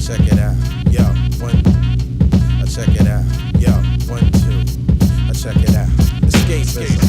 check it out, yo, one, check it out, yo, 1, 2, check it out, escapism.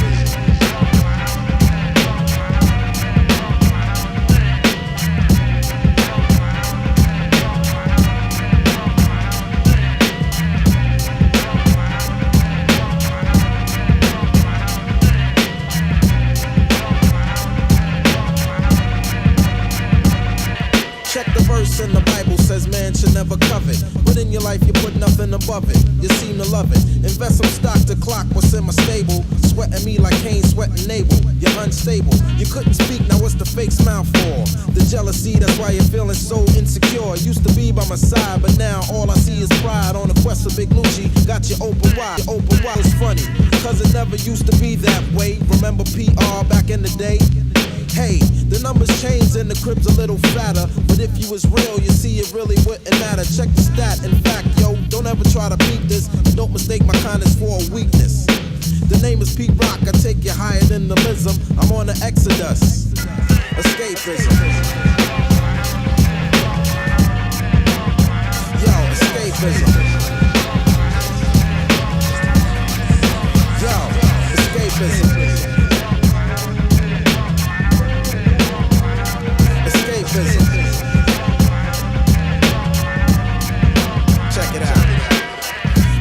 Check the verse in the Bible, says man should never covet. But in your life you put nothing above it. You seem to love it. Invest some stock to clock what's in my stable. Sweating me like Cain sweating Abel. You're unstable. You couldn't speak, now what's the fake smile for? The jealousy, that's why you're feeling so insecure. Used to be by my side, but now all I see is pride. On a quest for Big Lucci, got you open wide. Your open wide is funny, cause it never used to be that way. Remember PR back in the day? Hey, the numbers changed and the crib's a little fatter. But if you was real, you see it really wouldn't matter. Check the stat, in fact, yo, don't ever try to beat this. Don't mistake my kindness for a weakness. The name is Pete Rock, I take you higher than the lism. I'm on the exodus, escapism. Yo, escapism. Yo, escapism. Check it out.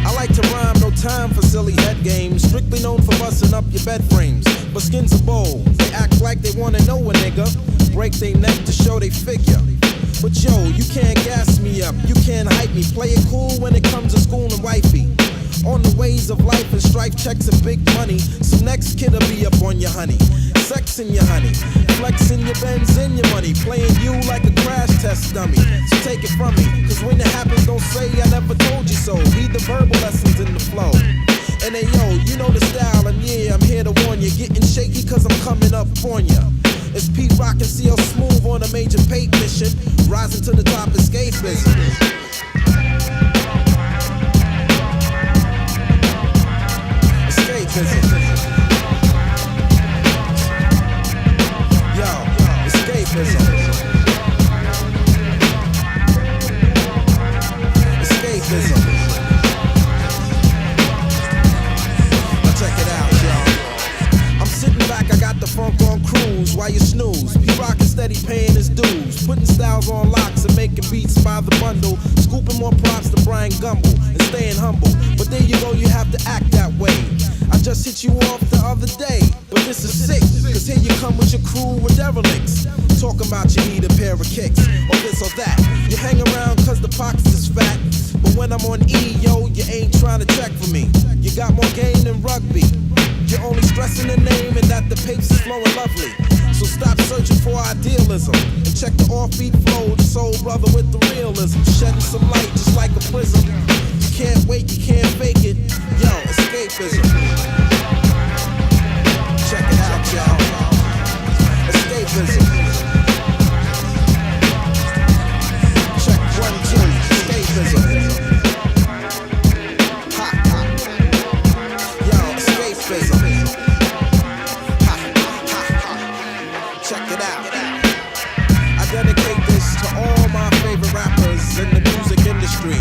I like to rhyme, no time for silly head games. Strictly known for busting up your bed frames. But skins are bold, they act like they wanna know a nigga. Break their neck to show they figure. But yo, you can't gas me up, you can't hype me. Play it cool when it comes to school and wifey. On the ways of life and strife, checks and big money. Some next kid'll be up on your honey. Sexing your honey, flexing your Benz and your money, playing you like a crash test dummy. So take it from me, cause when it happens, don't say I never told you so. Read the verbal lessons in the flow. And hey yo, you know the style, and yeah, I'm here to warn you. Getting shaky cause I'm coming up on ya. It's Pete Rock and CL Smooth on a major paid mission. Rising to the top, escapism. Escapism. Yo, escapism. Escapism. Now check it out, y'all. I'm sitting back, I got the funk on cruise while you snooze. P-Rock is steady paying his dues. Putting styles on locks and making beats by the bundle. Scooping more props to Brian Gumble and staying humble. But there you go, you have to act that way. I just hit you off the other day, but this is sick, cause here you come with your crew with derelicts. Talking about you need a pair of kicks, or this or that. You hang around cause the pockets is fat, but when I'm on E, yo, you ain't trying to check for me. You got more game than rugby. You're only stressing the name and that the pace is flowing lovely. So stop searching for idealism and check the offbeat flow, the soul brother with the realism. Shedding some light just like a prism. You can't wait, you can't fake it. Yo, escapism. Check it out, y'all. Escapism. Check 1, 2, escapism. Ha, ha. Yo, escapism. Ha, ha, ha. Check it out. I dedicate this to all my favorite rappers in the music industry.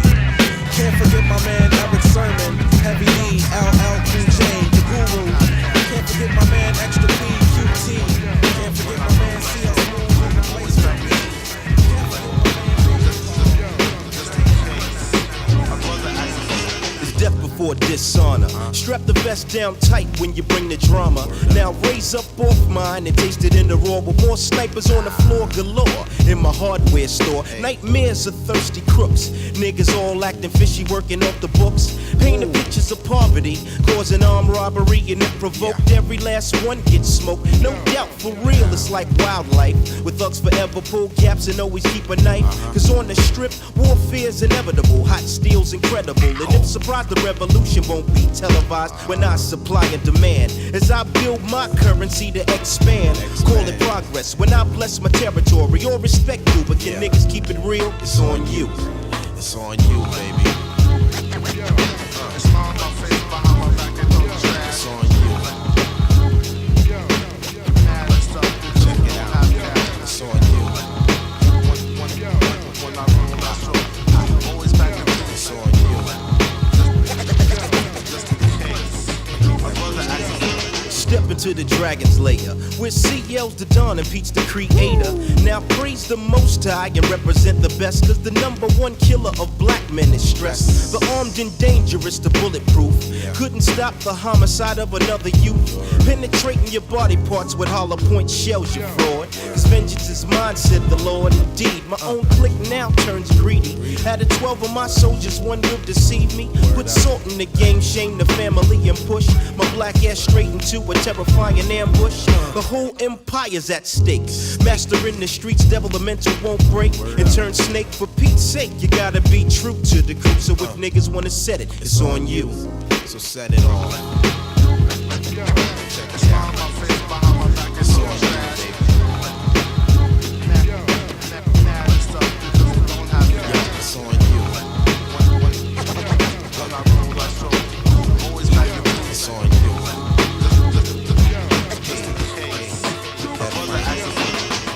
Can't forget my man Eric Sermon, Heavy D, LL Cool J, the Guru. Can't forget my man Extra P, QT. Can't forget my man CL Smooth in the place for me. Can't forget my man. It's death before dishonor. Strap the vest down tight when you bring the drama. Now raise up off mine and taste it in the raw. With more snipers on the floor galore. In my hardware store, nightmares of thirsty crooks. Niggas all acting fishy, working off the books. Painting pictures of poverty, causing armed robbery, and it provoked every last one gets smoked. No doubt, for real, it's like wildlife. With thugs forever pull caps and always keep a knife. Cause on the strip, warfare's inevitable. Hot steel's incredible. And if surprised, the revolution won't be televised when I supply and demand. As I build my currency to expand, call it progress. When I bless my territory, or respect you, but can niggas keep it real? It's on you. It's on you, baby. It's on you. Check it out. It's on you. Dragon's Lair, where CL's the Don and Pete's the creator. Now praise the Most High and represent the best, cause the number one killer of black men is stress. The armed and dangerous, the bulletproof. Couldn't stop the homicide of another youth. Penetrating your body parts with hollow point shells, you fraud. Cause vengeance is mine, said the Lord. Indeed, my own clique now turns greedy. Out of 12 of my soldiers, one will deceive me. Put salt in the game, shame the family, and push my black ass straight into a terrifying ambush. The whole empire's at stake. Master in the streets, devil the mental won't break. And turn snake for Pete's sake. You gotta be true to the crew. So if niggas wanna set it, it's on you. So set it on. Check this out. It's on you, baby. It's on you. It's on you.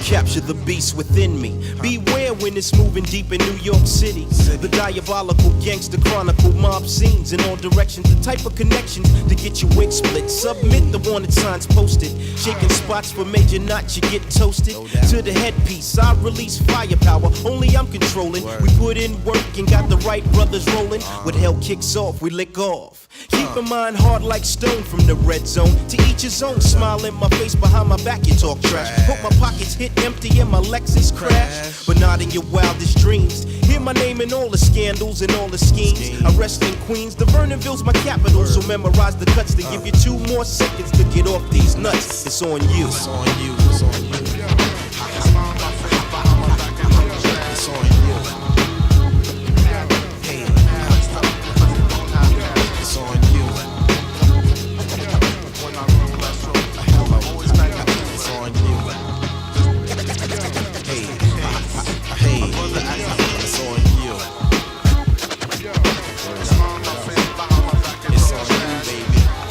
Capture the beast within me. Beware when it's moving deep in New York City. The diabolical gangster chronicle mob scenes in all directions. The type of connections to get your wig split. Submit the wanted signs posted. Shaking spots for major knots, you get toasted. To the headpiece, I release firepower. Only I'm controlling. We put in work and got the right brothers rolling. When hell kicks off, we lick off. Keep in mind hard like stone from the red zone. To each his own, smile in my face, behind my back you talk trash. Hope my pockets hit empty and my Lexus crash. But not in your wildest dreams. Hear my name in all the scandals and all the schemes. I rest in Queens, the Vernonville's my capital. So memorize the cuts to give you 2 more seconds to get off these nuts. It's on you. It's on you. It's on you. It's on you. It's on you. It's on you. Hey, it's on you. It's on you, baby. It's on you.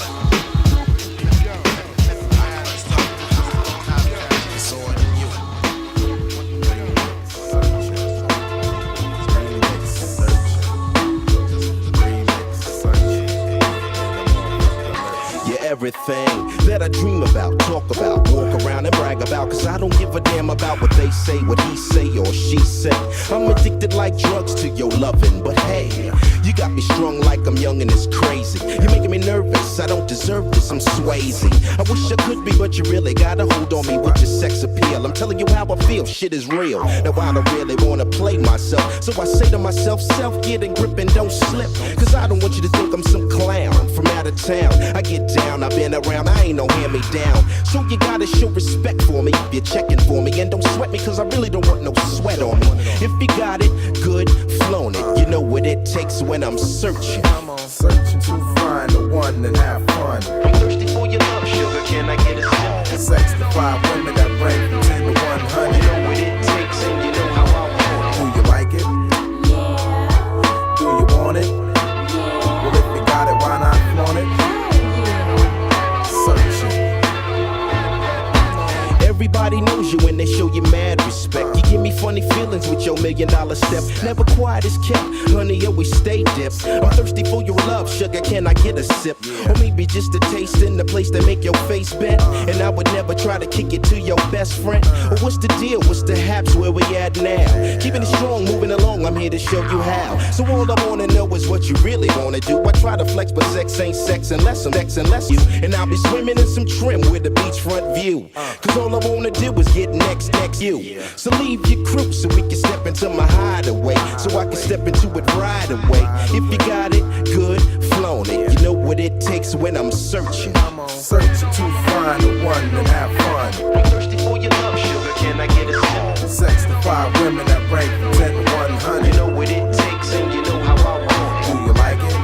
You're everything that I dream about, talk about, walk around and brag about. Cause I don't give a damn about what they say, what he say or she say. I'm addicted like drugs to your loving. But hey, you got me strung like I'm young and it's crazy. You're making me nervous, I don't deserve this, I'm Swayze. I wish I could be, but you really got a hold on me with your sex appeal. I'm telling you how I feel, shit is real. Now I don't really wanna play myself, so I say to myself, self, get in grip and don't slip. Cause I don't want you to think I'm some clown from out of town. I get down, I've been around, I ain't no hand-me-down. So you gotta show respect for me if you're checking for me. And don't sweat me, cause I really don't want no sweat on me. If you got it, good, flown it. You know what it takes when I'm searching. Searching to find the one and have fun. I'm thirsty for your love, sugar, can I get a sip? Sex to 5 women that range from 10 to 100. You know what it takes and you know how I want it. Do you like it? Yeah. Do you want it? Yeah. Well, if you got it, why not flaunt it? Searching. Everybody knows you when they show you mad respect. You give me funny feelings with your $1 million step. Never quiet as kept, honey, always stay dipped. I'm thirsty for your love, sugar, can I get a sip? Or maybe just a taste in the place that make your face bend. And I would never try to kick it to your best friend. Or what's the deal, what's the haps, where we at now? Keeping it strong, moving along, I'm here to show you how. So all I wanna know is what you really wanna do. I try to flex, but sex ain't sex unless I'm sex unless you. And I'll be swimming in some trim with a beachfront view. Cause all I wanna do is get next you. So leave your crew so we can step into my hideaway. So I can step into it right away. If you got it, good, flown it. You know what it takes when I'm searching. Searching to find the one and have fun. I'm thirsty for your love, sugar, can I get a sip? Sex to 5 women that range from 10 to 100. You know what it takes and you know how I want it. Do you like it?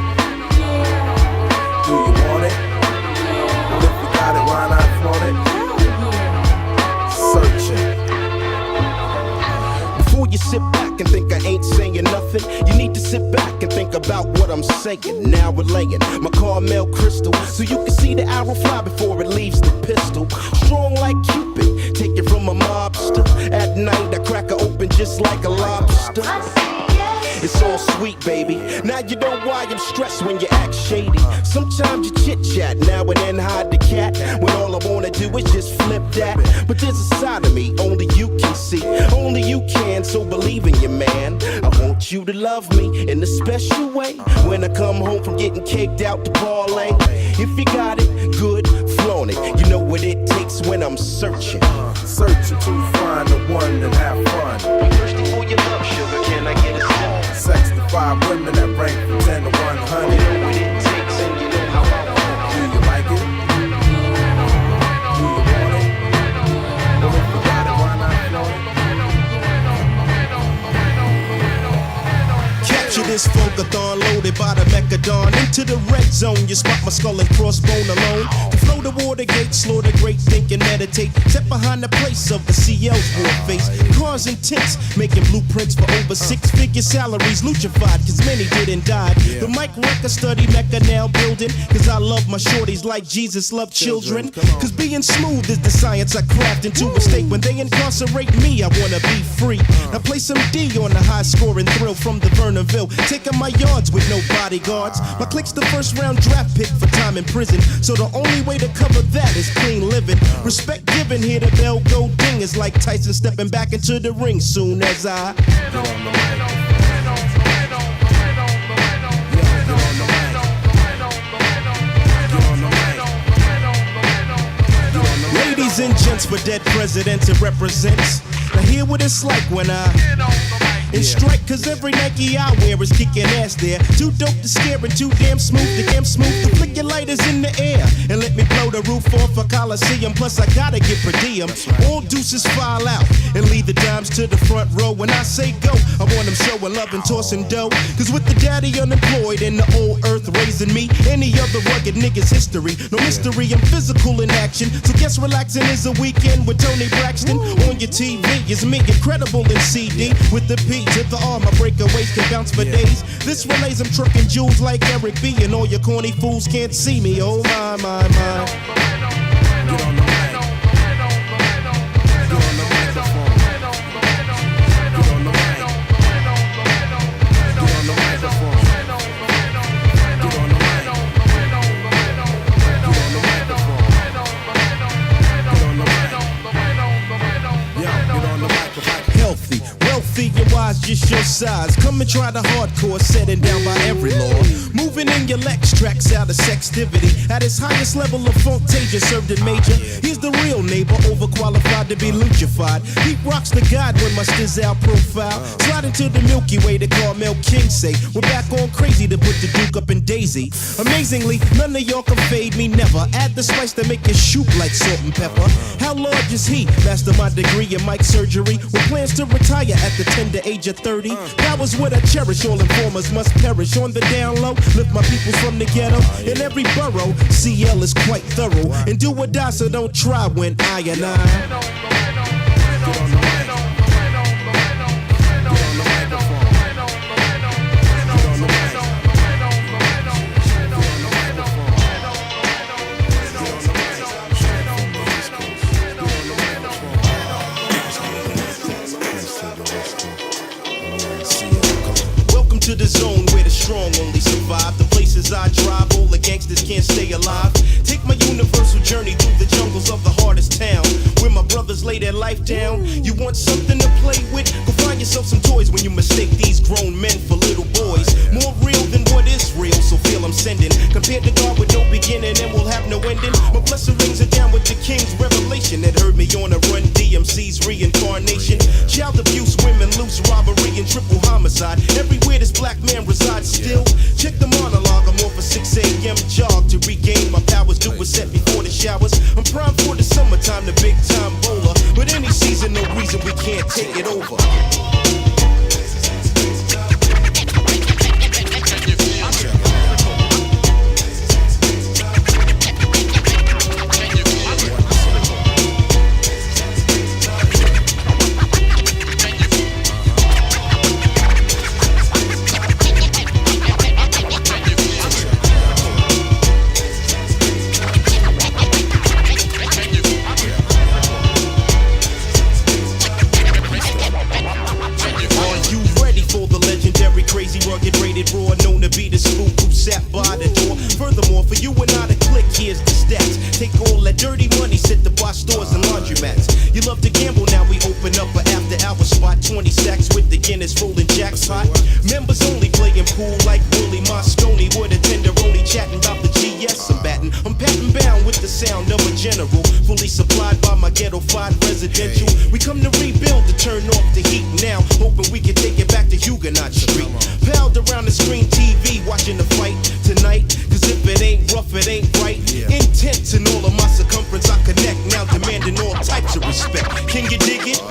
Do you want it? Well, if you got it, why not flaunt it? Searching. Before you sit back and think I ain't saying nothing, you need to sit back and think about what I'm saying. Now relaying my caramel crystal, so you can see the arrow fly before it leaves the pistol. Strong like Cupid, take it from a mobster. At night I crack her open just like a lobster. It's all sweet, baby. Now you know why I'm stressed when you act shady. Sometimes you chit-chat chat. Now and then hide the cat when all I wanna do is just flip that. But there's a side of me only you can see, only you can. So believe in your man. I want you to love me in a special way. When I come home from getting kicked out to parlay, if you got it, good, flaunt it. You know what it takes when I'm searching. Searching to find the one and have fun. I'm thirsty for your love, sugar. Can I get a sip? Sex to 5 women that rank from 10 to 100. You know what it takes and you know how I want it. Do you like it? Do you want it? Well, if you got it, why not flaunt it? Capture this funkathon loaded by the Mechadon. Into the red zone, you spot my skull and crossbone alone. To flow the water gate, slaughter great, think and meditate. Step behind the place of the CL's war face. Cars and tents, making blueprints for over 6-figure salaries. Luchified, cause many didn't die. The mic record study Mecca now building. Cause I love my shorties like Jesus loved children. Cause being smooth is the science I craft into a state. When they incarcerate me, I wanna be free. Now play some D on the high scoring thrill from the Vernonville. Taking my yards with no bodyguards. My clique's the first round draft pick for time in prison. So the only way to cover that is clean living. Respect given, here the bell go ding. It's like Tyson stepping back into the ring soon as I Get on the mic. ladies and gents for dead presidents it represents. Now hear what it's like when I and strike, cause every Nike I wear is kicking ass there. Too dope to scare and too damn smooth to flick your lighters in the air and let me blow the roof off a Coliseum. Plus I gotta get per diem. All deuces file out and leave the dimes to the front row. When I say go, I want them showing love and tossing dough. Cause with the daddy unemployed and the old earth raising me, any other rugged nigga's history. No mystery, I'm physical in action. So guess relaxing is a weekend with Tony Braxton. On your TV is me, incredible in CD. With the P to the R, my breakaways can bounce for days. This relays, I'm trucking jewels like Eric B. And all your corny fools can't see me. Oh my, my, my. Get on the mic. Get on the microphone. Get on the mic. Get on the microphone. Get on the mic. Get on the microphone. Get on the mic. Yeah, get on the microphone. Healthy, wealthy, and wise, just your size. Come and try the hardcore, setting down by every law. Moving in your Lex tracks out of sextivity. At its highest level of Fantasia, served in major. He's the real neighbor, overqualified to be luchified. He rocks the god when my stizz out profile. Slide into the Milky Way to Carmel King say. We're back on crazy to put the Duke up in Daisy. Amazingly, none of y'all can fade me, never. Add the spice to make it shoot like salt and pepper. How large is he? Master my degree in mic surgery. With plans to retire at the tender age of 30. That was what I cherish. All informers must perish. On the down low, lift my people from the ghetto. In every borough, CL is quite thorough. And do or die, so don't try when I and I. Get on the mic. Get on the microphone. Get on the mic. Get on the microphone. Get on the microphone. Welcome to the zone where the strong only survive. The places I drive, all the gangsters can't stay alive. Take my universal journey through the jungles of the hardest town, where my brothers lay their life down. You want something to play with? Go find yourself some toys when you mistake these grown men for little boys. More real than what is real, so feel I'm sending. Compared to God with no beginning and we'll have no ending. My blessed rings are down with the king's revelation that heard me on a run, DMC's reincarnation. Child abuse, women loose, robbery and triple homicide. Everywhere this black man resides still. Check the monologue, I'm off a 6 a.m. jog to regain my powers. Do a set before the showers. I'm primed for the summertime, the big time bowler. But any season, no reason we can't take it over. 20 sacks with the Guinness rolling jackpot. Members only playing pool like Willie Moscone with a tenderoni chatting about the GS I'm batting. I'm patting bound with the sound of a general, fully supplied by my ghetto-fied residential. We come to rebuild to turn off the heat now, hoping we can take it back to Huguenot Street. Palled around the screen TV, watching the fight tonight. Cause if it ain't rough, it ain't right. Intense in all of my circumference, I connect now, demanding all types of respect. Can you dig it?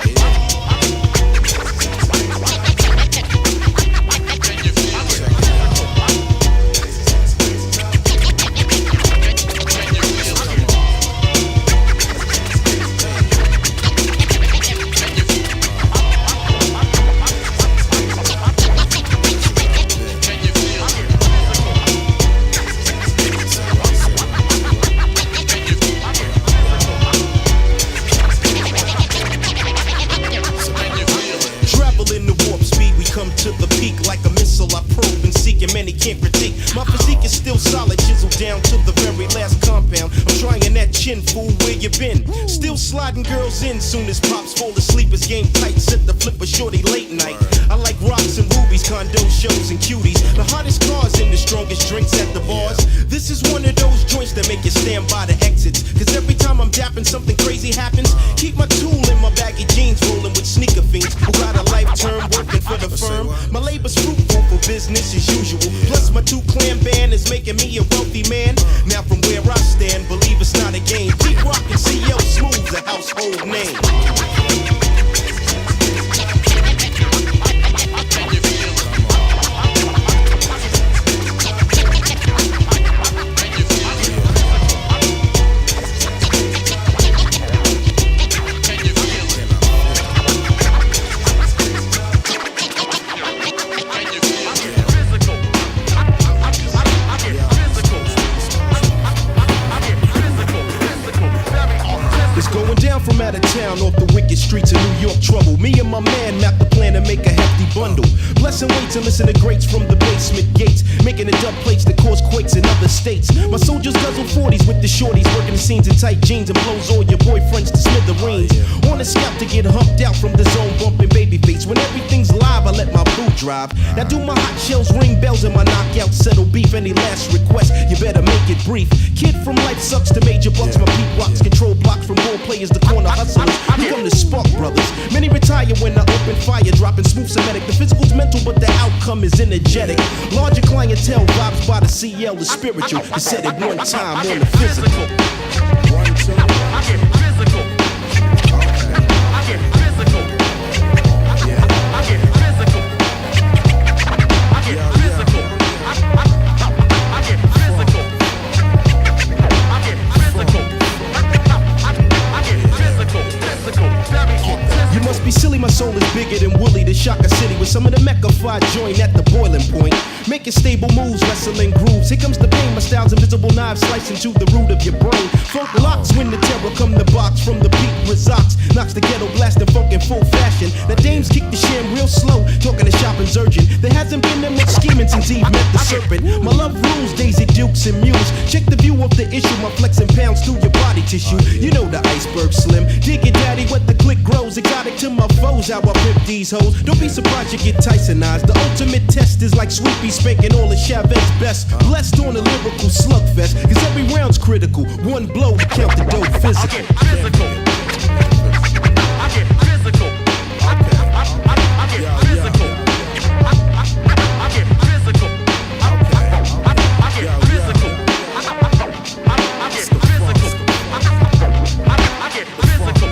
Can't critique. My physique is still solid, chiseled down to the very last compound. I'm trying that chin, fool, where you been? Still sliding girls in, soon as pops fall asleep. His game tight, set the flipper shorty late night. I like rocks and rubies, condo shows and cuties. The hottest cars and the strongest drinks at the bars. This is one of those joints that make you stand by the exits. Cause every time I'm dapping, something crazy happens. Keep my tool in my baggy jeans, rolling with sneaker fiends who got a life term working for the firm. My labor's fruitful for business as usual. Plus my 2-clan band is making me a wealthy man. Now from where I stand, believe it's not a game. Keep rocking CL Smooth, a household name. From out of town, off the wicked streets of New York trouble. Me and my man mapped the plan to make a hefty bundle. Blessing weights and listen to greats from the basement gates, making the dub plates that cause quakes in other states. My soldiers guzzle 40s with the shorties, working the scenes in tight jeans and blows all your boyfriends to smithereens. On the scalp to get humped out from the zone, bumping baby face. When everything's live, I let my boo drive. Now do my hot shells ring bells and my knockout settle beef. Any last request, you better make it brief. Kid from life sucks to major bucks. My beat rocks, control blocks from role players to corner hustlers. We come to spark brothers. Many retire when I open fire, dropping smooth Semitic. The physical's mental, but the outcome is energetic. Larger clientele vibes by the CL is spiritual. To set it one time on the physical. One, two. I get physical. I get physical. Yeah. I get physical. I get physical. I get physical. I get physical. I get physical. Physical. Very physical. You must be silly, my soul is bigger than Willie to shock a city with some of the Mecca-fied joint at the boiling point. Making stable moves, wrestling grooves. Here comes the pain, my style's invisible knives slicing to the root of your brain. Funk locks when the terror come the box from the beat resorts. Knocks the ghetto blasting funk in full fashion. The dames kick the sham real slow, talking to shopping's urgent. There hasn't been that much scheming since Eve met the serpent. My love rules, Daisy Dukes and Muse. Check the view of the issue, my flexing pounds through your body tissue. You know the iceberg slim. Dig it, daddy, what the click grows. Exotic to my foes, how I pimp these hoes. Don't be surprised you get Tysonized. The ultimate test is like Sweepy spanking all of Chavez's best. Blessed on a lyrical slugfest, cause every round's critical. One blow to count the dope physical. I get physical. I get physical. I get physical. I get physical. I get physical. I get physical. I get physical.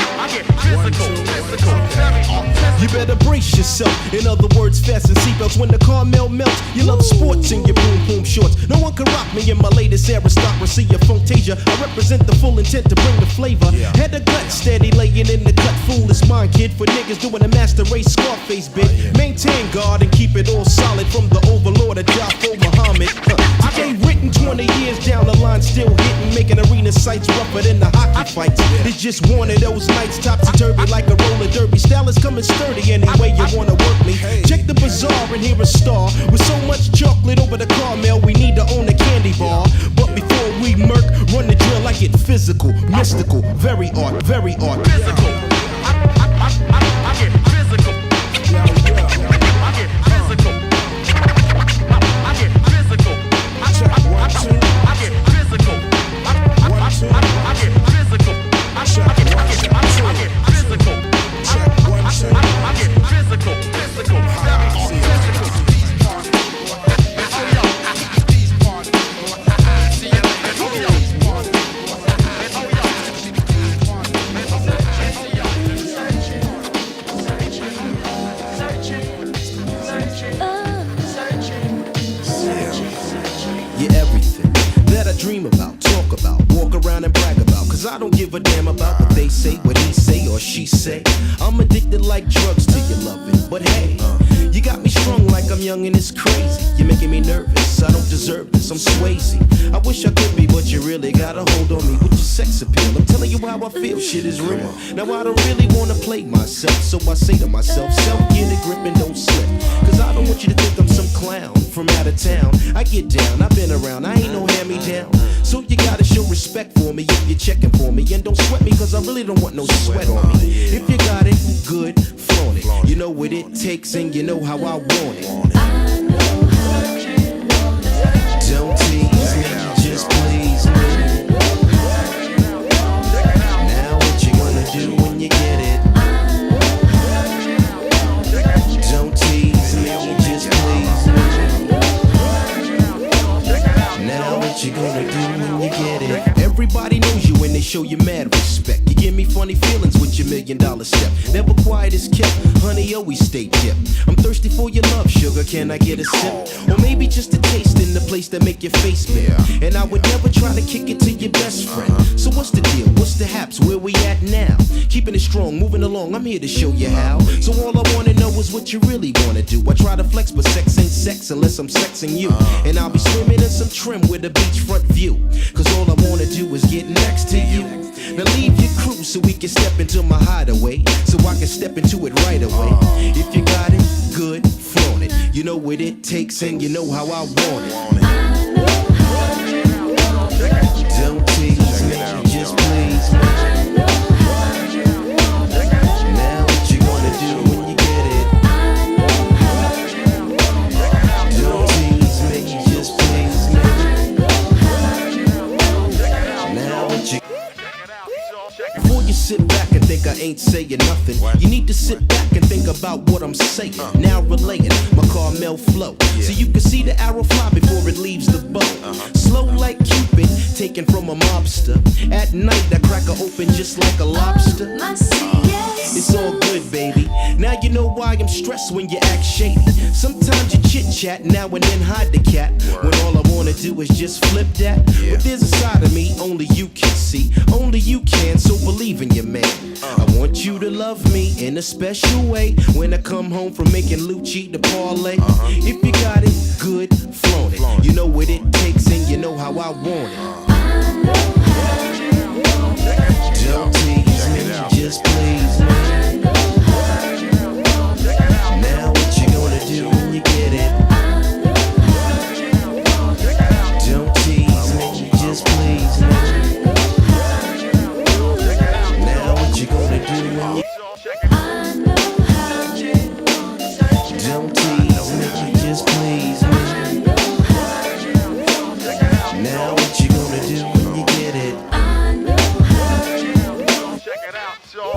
I get physical. Physical. Very physical. You better brace yourself. In other words, fasten seatbelts when the caramel melts. You love sports in your boom boom shorts. No one can rock me in my latest aristocracy of Fantasia. I represent the full intent to bring the flavor. Head to gut, steady laying in the cut. Fool is mine, kid. For niggas doing a master race, Scarface bit. Maintain guard and keep it all solid from the overlord of Jaffa Muhammad. Today written 20 years down the line, still hitting, making arena sights rougher than the hockey fights. It's just one of those nights, topsy-turvy like a roller derby. Style is coming sturdy any way you wanna work me. Check the bazaar and hear a star. With so much chocolate over the caramel, we need to own a candy bar. But before we murk, run the drill, I get physical, mystical, very art, very art. Physical. don't give a damn about what they say, what he say or she say. I'm addicted like drugs to your loving, but hey, you got me strung like I'm young and it's crazy. You're making me nervous, I don't deserve this, I'm Swayze. I wish I could be, but you really got a hold on me with your sex appeal. I'm telling you how I feel, shit is real. Now I don't really wanna play myself, so I say to myself, self, get a grip and don't slip. Cause I don't want you to think I'm some clown from out of town. I get down, I've been around, I ain't no hand-me-down. So you gotta show respect for me if you're checking for me. And don't sweat me, cause I really don't want no sweat on me. If you got it, good, flaunt it. You know what it takes and you know how I want it. Don't tease me, just please me. Now what you gonna do when you get it? Don't tease me, just please me. Now what you gonna do when you get it? Everybody knows you when they show you mad respect. You give me funny feelings with your $1 million step. Never quiet as kept, honey, always stay kept. I'm thirsty for your love, sugar, can I get a sip? Or maybe just a taste in the place that make your face bare. And I would never try to kick it to your best friend. So what's the deal, what's the haps, where we at now? Keeping it strong, moving along, I'm here to show you how. So all I wanna know is what you really wanna do. I try to flex, but sex ain't sex unless I'm sexing you. And I'll be swimming in some trim with a beachfront view. Cause all I wanna do is get next to you. Now leave your crew so we can step into my hideaway, so I can step into it right away. If you got it, good, flaunt it. You know what it takes and you know how I want it. Don't tease me, just please me. Now what you gonna do when you get it? Don't tease me, just please me. Now what you... Before you sit back and think I ain't saying nothing, you need to sit back and think about what I'm saying. Now relating my Carmel flow, so you can see the arrow fly before it leaves the bow. Slow like Cupid, taken from a mobster. At night I crack her open just like a lobster. It's all good, baby. Now you know why I'm stressed when you act shady. Sometimes you chit chat, now and then hide the cat. When all I wanna do is just flip that. But there's a side of me only you can see, only you can. So believe in your man. I want you to love me in a special way. When I come home from making Lucci the parlay. If you got it, good, flaunt it. You know what it takes and you know how I want it. Don't tease me, just please me. Now what you gonna do when you get it? Don't tease me, just please me. Now what you gonna do when you... Don't tease me, just please me. Now what you gonna do when you get it?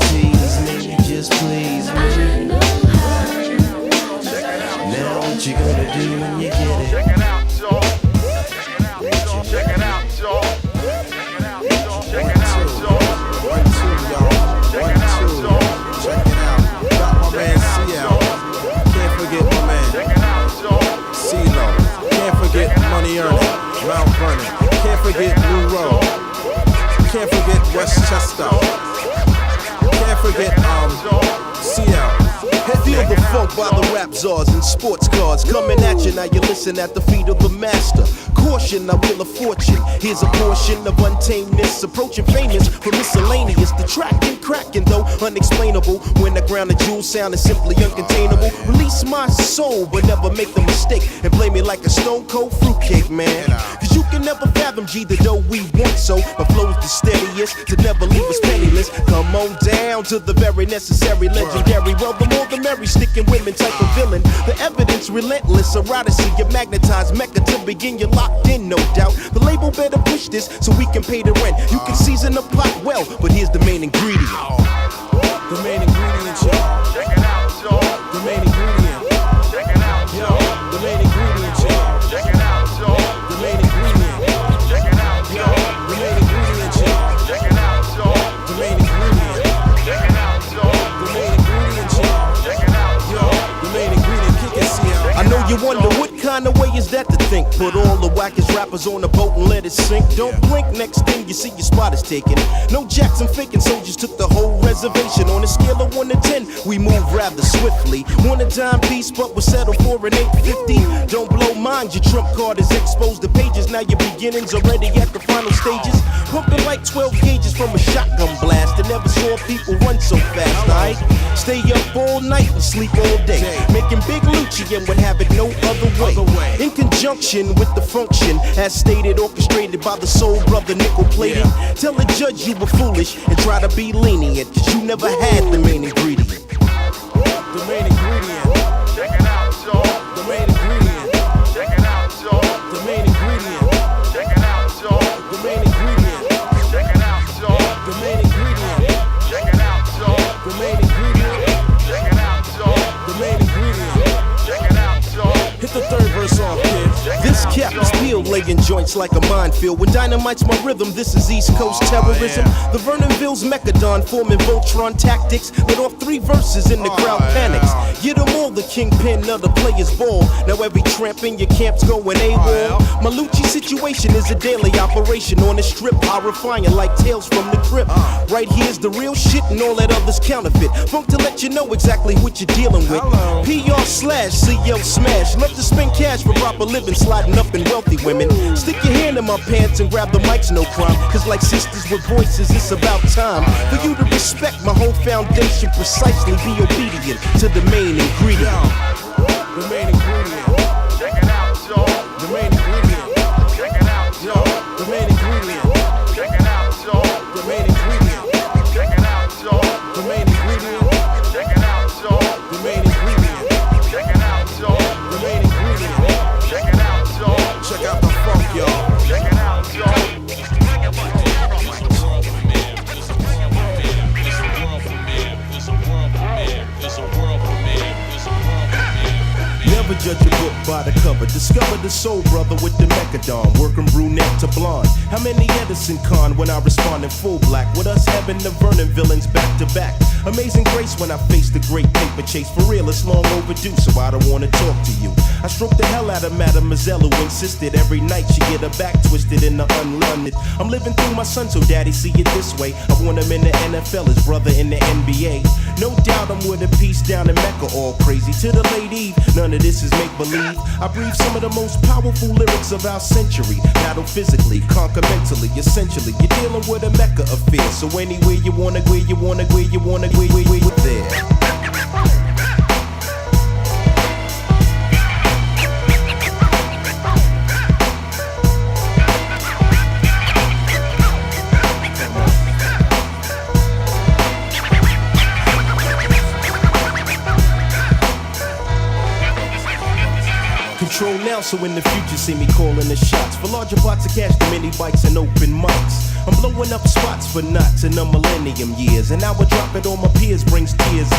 Tease me, just please me. Now what you gonna do when you get it? Check it out, y'all. Check it out, y'all. Check it out, y'all. 1, 2, y'all. 1, 2. Check it out. Got my man CL. Can't forget my man Check it out, y'all. CeeLo. Can't forget Money Earning, Mount Vernon. Can't forget Blue Road. Can't forget Westchester. Can't forget CL. Feel the funk by the rap czars and sports cars coming at you. Now you listen at the feet of the master. Caution, I will a fortune. Here's a portion of untamedness, approaching famous from miscellaneous. The tracking, cracking though unexplainable. When the ground of jewels sound is simply uncontainable. Release my soul, but never make the mistake and play me like a stone cold fruitcake, man. Cause you can never fathom G the dough we want, so my flow's the steadiest to never leave us penniless. Come on down to the very necessary, legendary. Well, the more the merry, sticking women type of villain. The evidence relentless, eroticy, you magnetized mecca to begin, you're locked in, no doubt. The label better push this so we can pay the rent. You can season the pot well, but here's the main ingredient. The main ingredient, y'all. Check it out, y'all. The main ingredient. Check it out, Yo, y'all. the main ingredient, y'all. Check it out, y'all. The main ingredient. Check it out, Yo, y'all. the main ingredient, y'all. Check it out, y'all. The main ingredient. Check it out, y'all. The main ingredient, y'all. Check it out, Yo, y'all. the main ingredient. Kick it, CL. I know you wonder what kind kind of way is that to think? Put all the wackest rappers on a boat and let it sink. Don't blink, next thing you see your spot is taken. No Jackson faking, soldiers took the whole reservation. On a scale of 1 to 10, we move rather swiftly. Want a timepiece, but we'll settle for an 850. Don't blow mind, your trump card is exposed to pages. Now your beginnings already at the final stages. Pumping like 12 gauges from a shotgun blast. I never saw people run so fast, alright? Stay up all night and sleep all day. Making big Lucci and would have it no other way. In conjunction with the function, as stated, orchestrated by the soul brother nickel plated. Tell the judge you were foolish and try to be lenient, cause you never had the main ingredient. The main ingredient. Check it out, y'all. The main ingredient. Check it out, y'all. The main ingredient. Check it out, y'all. The main ingredient. Check it out, y'all. The main ingredient. Check it out, y'all. The main ingredient. Check it out, y'all. The main ingredient. Check it out, y'all. Hit the third verse off, kid. This cap is peeled, laying joints like a minefield. When dynamite's my rhythm, this is East Coast terrorism. The Vernonville's Mechadon forming Voltron tactics. Let off 3 verses and the crowd panics. Get them all, the kingpin of the players ball. Now every tramp in your camp's going AWOL. My Lucci situation is a daily operation. On the strip, I refine you like tales from the crypt. Right here's the real shit and all that other's counterfeit. Funk to let you know exactly what you're dealing with. PR/CO smash. Love to spend cash for proper living, sliding up in wealthy women. Stick your hand in my pants and grab the mics, no crime. Cause like sisters with voices, it's about time for you to respect my whole foundation. Precisely be obedient to the main ingredient. The main ingredient. Check it out, y'all. The main ingredient. Check it out, y'all. The main ingredient. Check it out, y'all. The main ingredient. Check it out, y'all. The main ingredient. Check it out, y'all. The main ingredient. Check it out, y'all. The main ingredient. Check it out, y'all. Check out the funk, y'all. Check it out, y'all. Never judge a book by the cover. Discover the soul brother with the Mechadon. Working brunette to blonde. How many Edison con when I respond in full black? With us having the Vernon villains back to back. Amazing grace when I face the great paper chase. For real, it's long overdue, so I don't wanna talk to you. I stroked the hell out of Mademoiselle who insisted every night she get her back twisted in the unlimited. I'm living through my son, so daddy see it this way. I want him in the NFL, his brother in the NBA. No doubt I'm with a piece down in Mecca, all crazy to the late Eve. None of this is make believe. I breathe some of the most powerful lyrics of our century. Battle physically, conquer mentally. Essentially, you're dealing with a Mecca affair. So anywhere you wanna, where you wanna, where you wanna, where there. Control now, so in the future see me calling the shots. For larger pots of cash, the mini bikes and open mics. I'm blowing up spots for knots in the millennium years. And now I drop it on my peers, brings tears.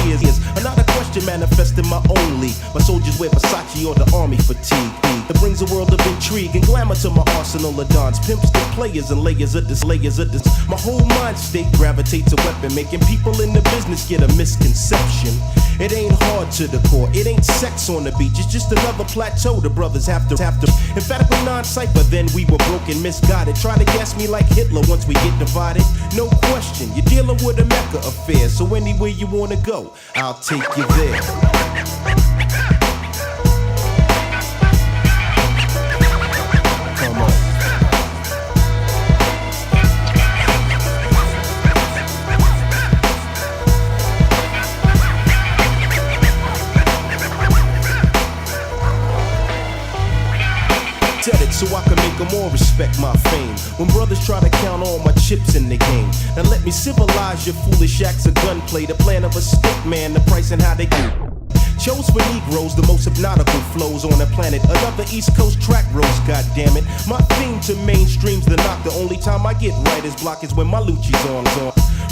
Another question manifesting my own league. My soldiers wear Versace or the army fatigue. That brings a world of intrigue and glamour to my arsenal of dons. Pimps the players and layers of this. My whole mind state gravitates a weapon, making people in the business get a misconception. It ain't hard to the core, it ain't sex on the beach. It's just another plateau the brothers have to. Emphatically non-cypher, then we were broken, misguided. Try to gas me like Hitler once we get divided. No question, you're dealing with a Mecca affair. So anywhere you wanna go, I'll take you there. Come on. So I can make them all respect my fame. When brothers try to count all my chips in the game. Now let me civilize your foolish acts of gunplay. The plan of a stick man, the price and how they do. Chose for Negroes, the most hypnotical flows on the planet. Another East Coast track rose, goddammit. My theme to mainstream's the knock. The only time I get writer's block is when my Lucci's on.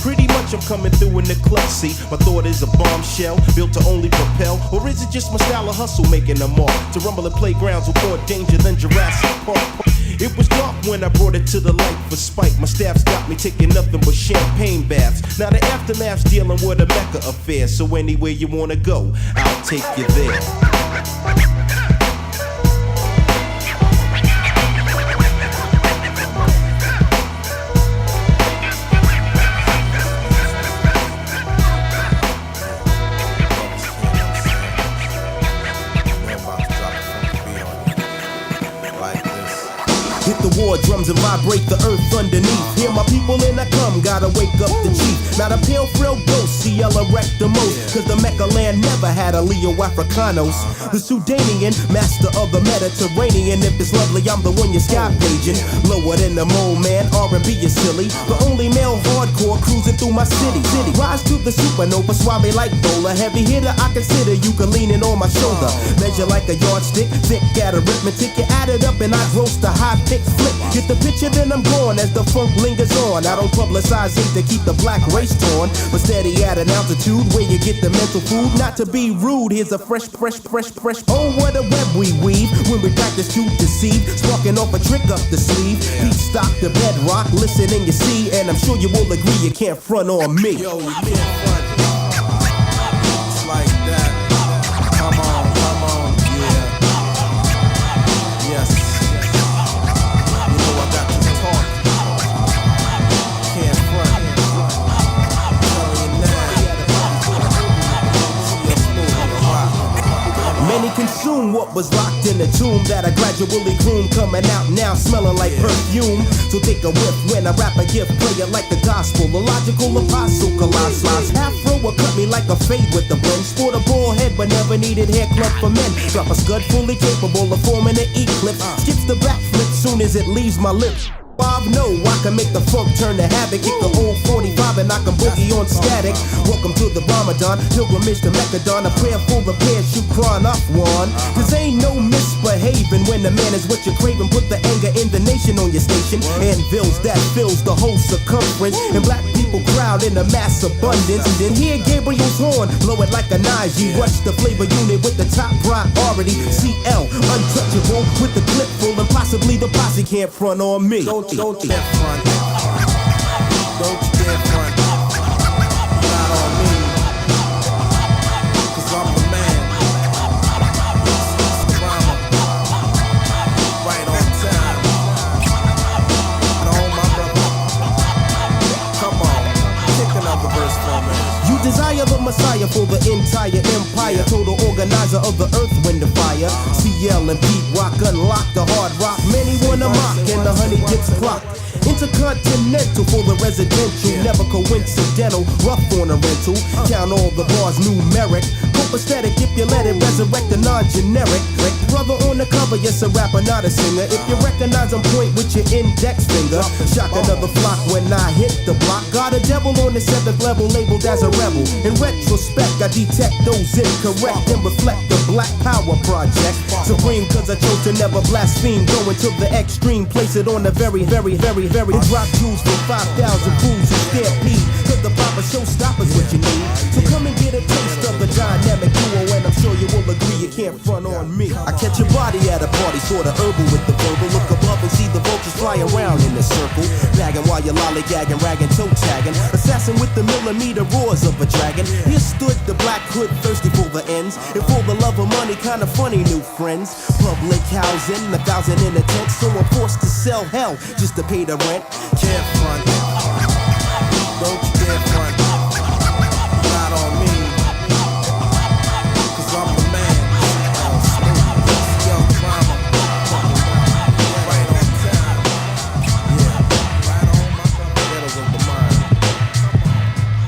Pretty much I'm coming through in the clutch, see. My thought is a bombshell, built to only propel. Or is it just my style of hustle making a mark? To rumble in playgrounds with more danger than Jurassic Park. It was dark when I brought it to the light for spite. My staff's got me taking nothing but champagne baths. Now the aftermath's dealing with a Mecca affair. So anywhere you wanna go, I'll take you there. war drums and vibrate the earth underneath. Hear my people and I come, gotta wake up the chief. Not a pale frail ghost, CL erect the most. Cause the Mecca land never had a Leo Africanos. The Sudanian, master of the Mediterranean. If it's lovely, I'm the one you're sky paging. Lower than the mole man, R&B is silly. The only male hardcore cruising through my city. Rise to the supernova, suave like bowler. Heavy hitter, I consider you can lean in on my shoulder. Measure like a yardstick, thick at arithmetic. You add it up and I roast a high pitch flip. Get the picture, then I'm gone as the funk lingers on. I don't publicize it to keep the black race torn, but steady at an altitude where you get the mental food. Not to be rude, here's a fresh. Oh, what a web we weave when we practice to deceive. Sparking off a trick up the sleeve. Beat stock the bedrock, listen and you see, and I'm sure you will agree you can't front on me. Yo, you can't front. It's like that. Come on, yeah. Yes. You know I got to talk. Can't front. I'm telling you now. Many consume what was locked in the tomb that I gradually groom, coming out now smelling like perfume. So take a whiff when I rap a gift, play it like the gospel, the logical apostle, colossus. Afro will cut me like a fade with the blend. Sport a bald head but never needed hair club for men. Drop a scud fully capable of forming an eclipse. Skips the backflip soon as it leaves my lips. No, I can make the funk turn to havoc. Kick the old 45 and I can boogie on static. Welcome to the Ramadan, pilgrimage to Mecca, a prayer for the parachute crying off one. Cause ain't no misbehaving when the man is what you're craving. Put the anger in the nation on your station. Anvils that fills the whole circumference. And black people crowd in a mass abundance. And then hear Gabriel's horn, blow it like a Najee. Rush the flavor unit with the top priority. CL, untouchable with the clip full. And possibly the posse can't front on me. Don't dare front. Don't you dare front. Not on me. Cause I'm the man. It's the rhymer. Right on time. No, my brother. Come on. Kick another verse for me. You desire the Messiah for the entire empire. Total organizer of the earth, wind, and fire. CL and Pete Rock unlock the hard rock. Many wanna mock and the honey gets clocked. Intercontinental for the residential, never coincidental. Rough on a rental, count all the bars numeric. Copacetic if you let it resurrect the non-generic. Brother on the cover, yes a rapper, not a singer. If you recognize I'm point with your index finger. Shock another flock when I hit the block. Got a devil on the 7th level labeled as a rebel. In retrospect, I detect those incorrect and reflect the Black Power Project. Supreme cause I chose to never blaspheme. Going to the extreme, place it on the very drop jewels for 5,000 fools who stampede. Cause the proper showstopper's what you need. So come and get a taste of the dynamic duo, and I'm sure you will agree you can't front on me. I catch your body at a party, sorta herbal with the verbal. Look above and see the vultures fly around in a circle. Lagging while you're lollygagging, ragging, toe tagging. Assassin with the millimeter roars of a dragon. Here stood the black hood, thirsty for the ends. And for the love of money, kinda funny new friends. Public housing, 1,000 in a tent. So I'm forced to sell hell just to pay the rent. Can't front. Don't you dare front. Not on me. Cause I'm the man. Young drama. Right on time. Yeah. Right on my ghettos of the mind.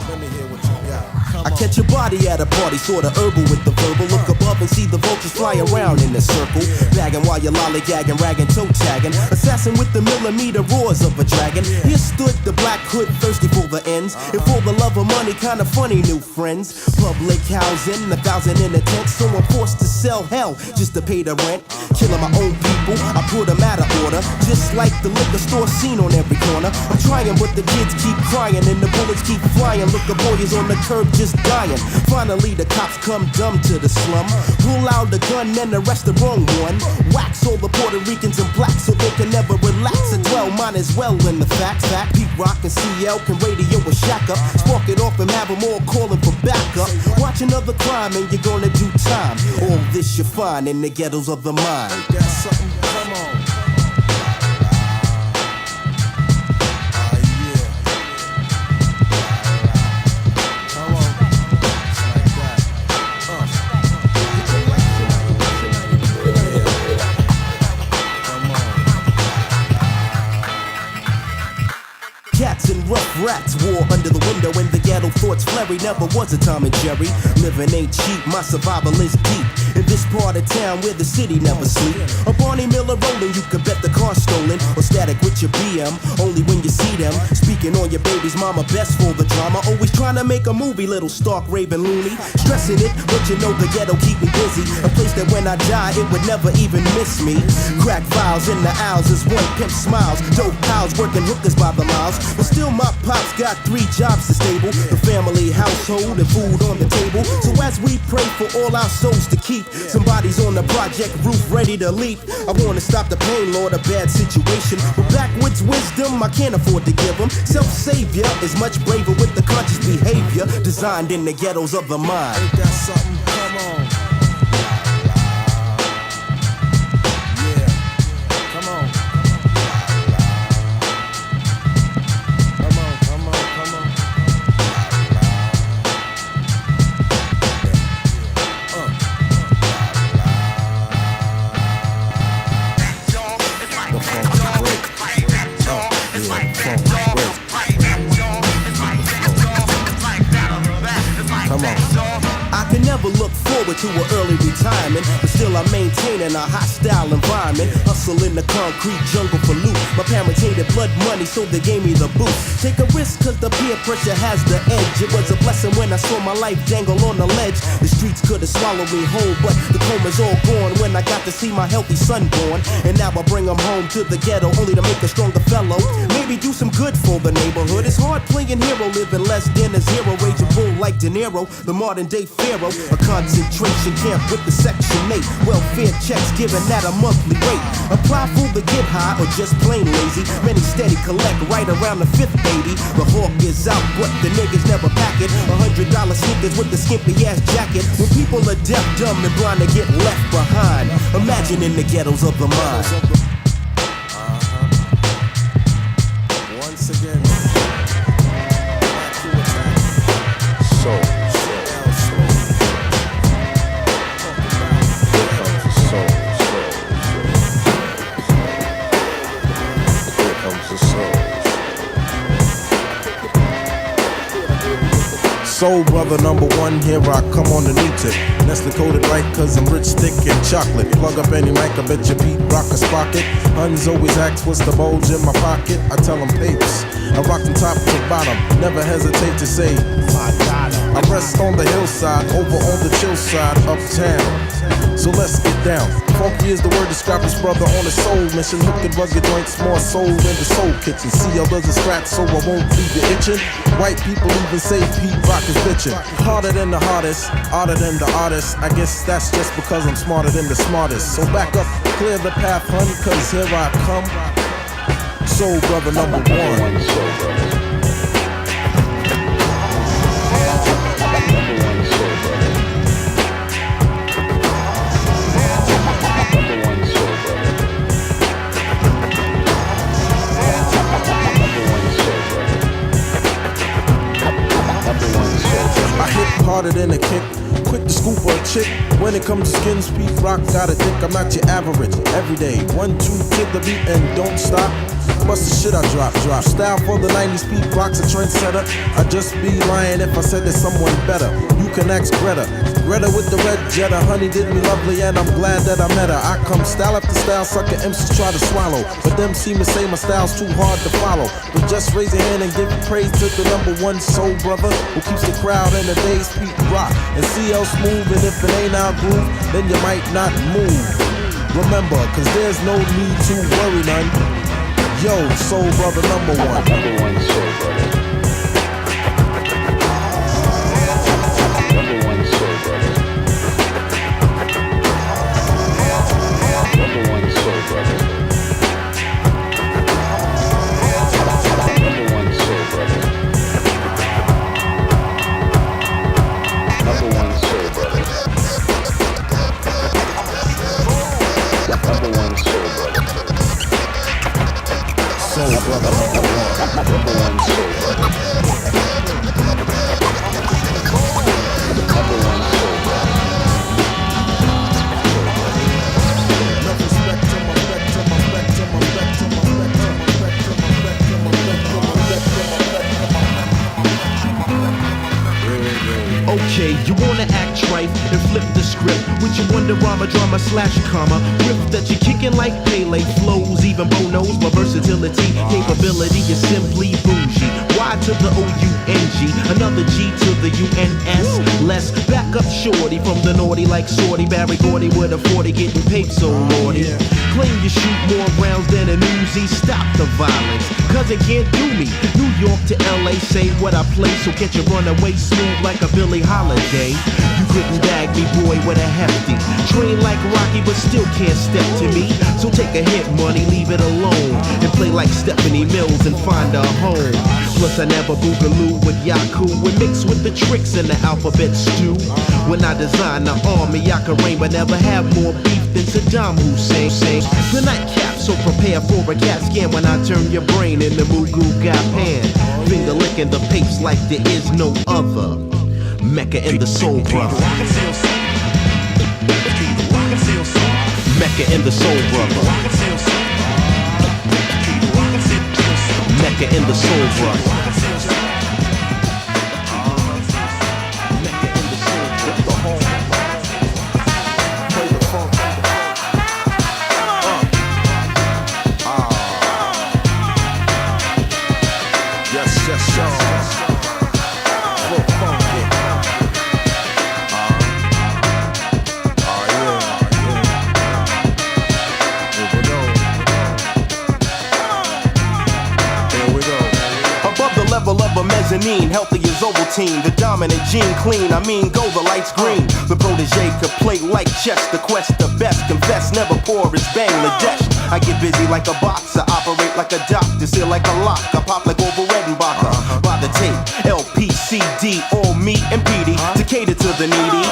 Let me hear what you got. I catch your body at a party, sorta herbal with the verbal. Look above and see the vultures fly around in a circle. Bagging while you're lollygagging, ragging, toe tagging. Assassin with the millimeter roars of a dragon. Here stood the black hood, thirsty for the ends. And for the love of money, kinda funny new friends. Public housing, 1,000 in a tent. So I'm forced to sell hell just to pay the rent. Killing my own people, I put them out of order. Just like the liquor store scene on every corner. I'm trying, but the kids keep crying and the bullets keep flying. Look, the boy is on the curb just dying. Finally, the cops come dumb to the slum. Pull out the gun and arrest the wrong one. Wax all the Puerto Ricans and blacks so they can never relax. And dwell, mine as well in the facts. Pete Rock and CL can radio a shack up. Spark it off and have them all calling for backup. Watch another crime and you're gonna do time. All this you find in the ghettos of the mind. Ain't that something? Come on. rats war under the window and the ghetto thoughts flurry. Never was a Tom and Jerry. Living ain't cheap, my survival is deep. In this part of town where the city never sleep. A Barney Miller rolling, you can bet the car's stolen. Or static with your BM, only when you see them. Speaking on your baby's mama, best for the drama. Always trying to make a movie, little stark, raving loony. Stressing it, but you know the ghetto keep me busy. A place that when I die, it would never even miss me. Crack files in the aisles as one pimp smiles. Dope pals working hookers by the miles. But still my pops got 3 jobs to stable. The family, household, and food on the table. So as we pray for all our souls to keep, somebody's on the project roof ready to leap. I wanna stop the pain, Lord, a bad situation. But backwoods wisdom, I can't afford to give them. Self-savior is much braver with the conscious behavior designed in the ghettos of the mind. Ain't that something? Come on. Yeah, come on. Come on, come on, come on. Come on. I can never look forward to an early retirement, but still I'm maintaining a hostile environment. Hustle in the concrete jungle for loot. My parents hated blood money, so they gave me the boot. Take a risk, cause the peer pressure has the edge. It was a blessing when I saw my life dangle on the ledge. The streets could have swallowed me whole, but the coma's all gone when I got to see my healthy son born. And now I bring him home to the ghetto, only to make a stronger fellow. Maybe do some good for the neighborhood. It's hard playing hero, living less than a zero. Raging bull like De Niro, the modern day pharaoh. A concentration camp with the Section 8. Welfare checks given at a monthly rate. Apply for the get high or just plain lazy. Many steady collect right around the 5th, baby. The hawk is out, but the niggas never pack it. $100 sneakers with the skimpy ass jacket. When people are deaf, dumb, and blind, they get left behind. Imagine in the ghettos of the mind. Once again. Soul brother number 1, here I come on the new tip. Nestle coated right cause I'm rich, thick and chocolate. Plug up any mic, I bet your beat rock a sprocket. Huns always ask what's the bulge in my pocket. I tell them papers. I rock from top to bottom, never hesitate to say I rest on the hillside, over on the chill side, uptown. So let's get down. Funky is the word, describe this brother on a soul mission. Hooking rugged joints, more soul in the soul kitchen. CL does a scratch so I won't leave you itching. White people even say Pete Rock is bitchin'. Harder than the hardest, harder than the artist. I guess that's just because I'm smarter than the smartest. So back up, clear the path, hun, cause here I come. Soul brother number 1. Harder than a kick, quick to scoop a chick. When it comes to skins, Pete Rock got a dick. I'm not your average. Every day, 1, 2, to the beat and don't stop. Bust the shit I drop. Style for the 90s, Pete Rock's a trendsetter. I'd just be lying if I said there's someone better. You can ask Greta. Greta with the red Jetta. Honey did me lovely and I'm glad that I met her. I come style after style, sucker MCs try to swallow. But them seem to say my style's too hard to follow. But just raise your hand and give praise to the number 1 soul brother who keeps the crowd in the days, Pete Rock. And CL smooth, and if it ain't our groove, then you might not move. Remember, cause there's no need to worry none. Yo, soul brother number 1. Number 1 soul brother. Number 1 soul brother. Number 1 soul brother. Number 1 soul brother. Number 1 soul brother. Number 1 soul brother. Soul brother number 1. Number 1 soul brother. Number 1 soul brother. Enough respect to my respect to my respect to my respect to my respect to my respect to my respect to my respect to my respect to my act trife and flip the script with your wonderama drama slash comma. Riff that you're kicking like Pele flows, even Bono's. My versatility, capability is simply bougie. Y to the O-U-N-G, another G to the U-N-S. Less back up shorty from the naughty like Sorty. Barry Gordy with a 40 getting paid so naughty. Claim you shoot more rounds than an Uzi. Stop the violence, cause it can't do me. New York to LA, say what I play, so catch a runaway smooth like a Billie Holiday. You couldn't bag me, boy, with a hefty. Train like Rocky, but still can't step to me. So take a hit, money, leave it alone, and play like Stephanie Mills and find a home. Plus I never boogaloo with Yaku and mix with the tricks in the alphabet stew. When I design the army, I can reign, but never have more beef than Saddam Hussein. The nightcap, so prepare for a CAT scan when I turn your brain into Mugu Gapan. Finger licking the papes like there is no other. Mecca in the soul brother. Mecca in the soul brother. Mecca in the soul brother. Healthy as Ovaltine, the dominant gene clean. I mean, go the lights green. The protege could play like chess. The quest, the best. Confess, never poor as Bangladesh. I get busy like a boxer, operate like a doctor, seal like a lock. I pop like over Redenbacher. By the tape, LP, CD, all me and PD to cater to the needy.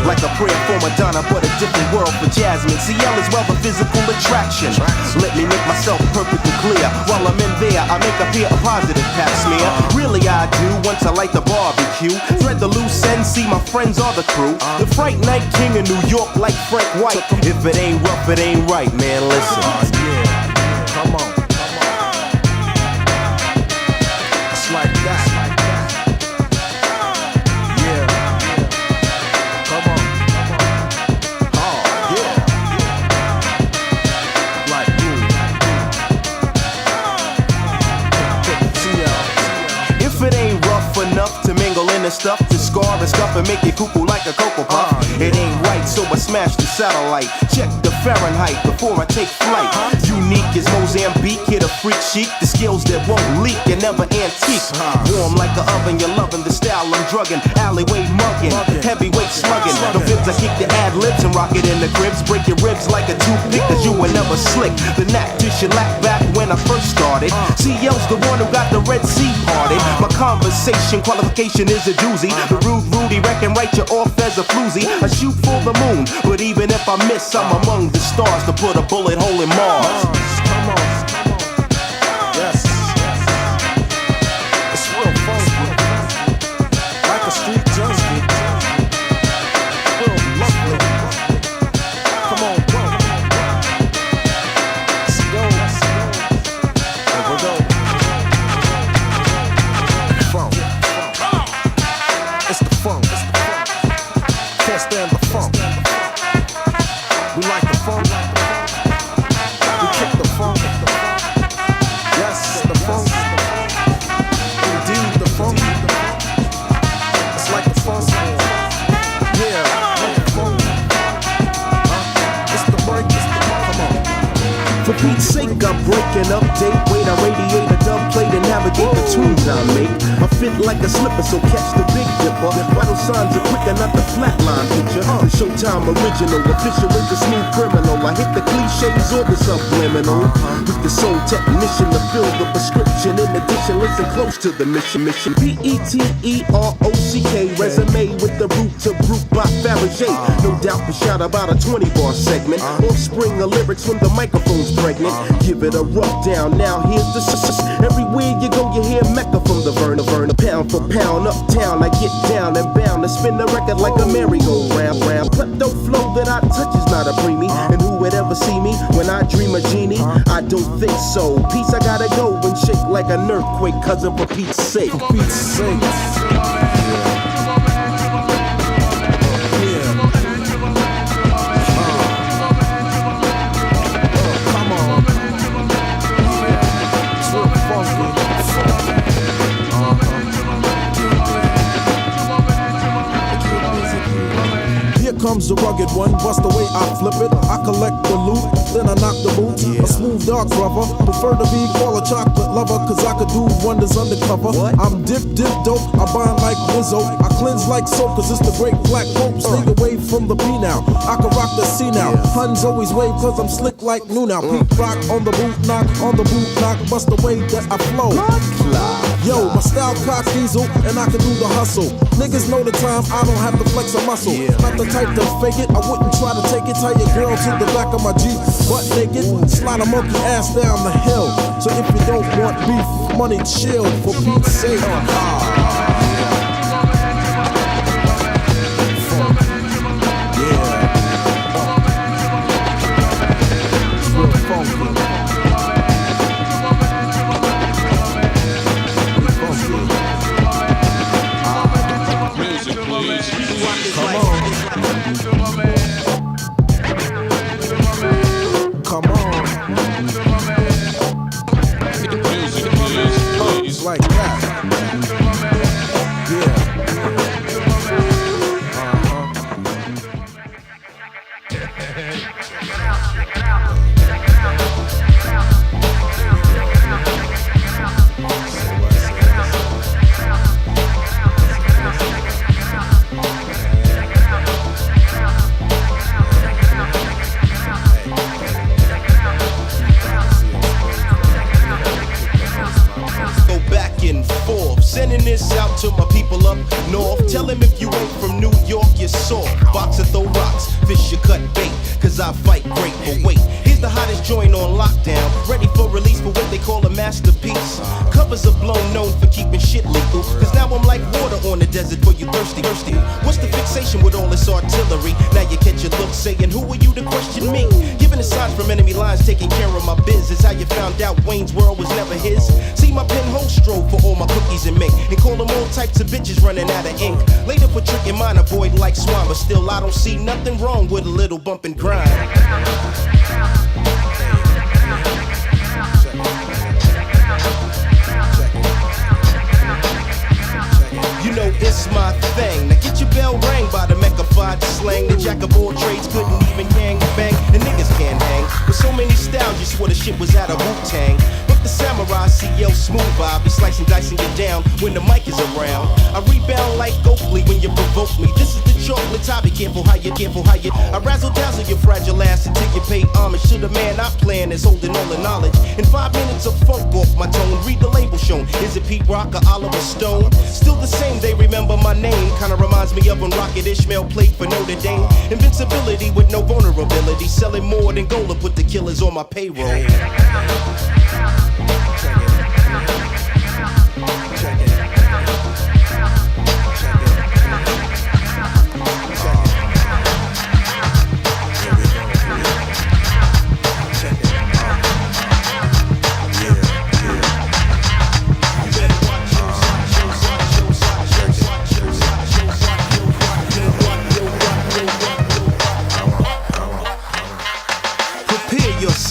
Like a prayer for Madonna, but a different world for Jasmine. CL is well the physical attraction. Let me make myself perfectly clear. While I'm in there, I make appear a positive pap smear. Really, I do once I light the barbecue. Thread the loose end, see my friends are the crew. The Fright Night King in New York like Frank White. If it ain't rough, it ain't right, man. Listen. Yeah, come on. It's like that. Yeah. Come on. Oh, yeah. Like if it ain't rough enough to mingle in the stuff, to scar and stuff and make you cuckoo like a cocoa puff. It ain't right, so I smash the satellite. Check the Fahrenheit before I take flight. Unique as Mozambique, hit a freak chic. The skills that won't leak and never antique. Warm like an oven, you're loving the style I'm drugging. Alleyway mugging, heavyweight slugging. The fibs, I kick the ad-libs and rock it in the cribs. Break your ribs like a toothpick, cause you were never slick. The knack dish your lap back when I first started. CL's the one who got the Red Sea parted. My conversation qualification is a doozy. The rude Rudy reckon write you off as a floozy. I shoot for the moon, but even if I miss, I'm among the stars to put a bullet hole in Mars. Come on. Yes. It's real funky. Like a street junkie. Real lovely. Come on, go. Let's go. Here we go. Funk. It's the funk. Can't stand the funk. We like the funk. We kick the funk. Yes, the funk. Indeed, the funk. It's like the funk. Yeah, the funk. It's the break. Come on. For Pete's sake, I'm breaking up date. Wait, I radiate a dub plate and navigate the tunes I make. I fit like a slipper, so catch the big dipper. Vital signs are quicker, not the flatline picture. The Showtime original, official is the smooth criminal. I hit the cliches or the subliminal. With the soul technician to fill the prescription. In addition, listen close to the mission. P-E-T-E-R-O-C-K. Resume with the root to brute by Fabergé. No doubt for shout about a 20-bar segment. Offspring of lyrics when the microphone's pregnant. Give it a rough down, now here's the everywhere you go you hear Mecca from the Verna. Pound for pound, uptown I get down and bound to spin the record like a merry-go-round. Klepto flow that I touch is not a preemie. And who would ever see me when I dream a genie? I don't think so. Peace, I gotta go and shake like an earthquake, cousin, for Pete's sake. For Pete's sake. comes the rugged one. Bust the way I flip it. I collect the loot, then I knock the boot. A smooth dark brother. Prefer to be called a chocolate lover, cause I could do wonders undercover. I'm dip dope. I bind like Rizzo. I cleanse like soap, cause it's the great black hope. Stay away from the B now. I can rock the C now. Huns always wave, cause I'm slick like new now. Peep rock on the boot knock, bust the way that I flow. Yo, my style cock diesel, and I can do the hustle. Niggas know the time, I don't have to flex a muscle. Not the type to fake it, I wouldn't try to take it. Tie your girl to the back of my Jeep, butt naked. Slide a monkey ass down the hill. So if you don't want beef, money chill, for Pete's sake. Like that. Yeah. Sending this out to my people up north. Tell them if you ain't from New York, you're soft. Boxer throw rocks, fish you cut bait. Cause I fight great, but wait. Here's the hottest joint on lockdown. Ready for release for what they call a masterpiece. Covers are blown, known for keeping shit lethal. Cause now I'm like water on the desert for you thirsty. What's the fixation with all this artillery? Now you catch your look saying, who are you to question me? Giving a sign from enemy lines, taking care of my biz. Is how you found out Wayne's World was never his. See my pinhole stroke for all my cookies and mink. And call them all types of bitches running out of ink. Later for tricking mine, avoid like swine. But still I don't see nothing wrong with a little bump and grind. You know it's my thing. Now get your bell rang by the mechafied slang. The jack of all trades couldn't even gang bang. And niggas can't hang. With so many styles, you swore the shit was out of Wu-Tang. But the samurai CL smooth vibe, be slicing, dicing you down when the mic is around. I rebound like Oakley when you provoke me. This is the chocolate top. Be careful how you. I razzle dazzle your fragile ass until you pay homage to the man I plan is holding all the knowledge. In 5 minutes of funk off my tone, read the label shown. Is it Pete Rock or Oliver Stone? Still the same, they remember my name. Kinda reminds me of when Rocket Ishmael played for Notre Dame. Invincibility with no vulnerability. Selling more than gold to put the killers on my payroll.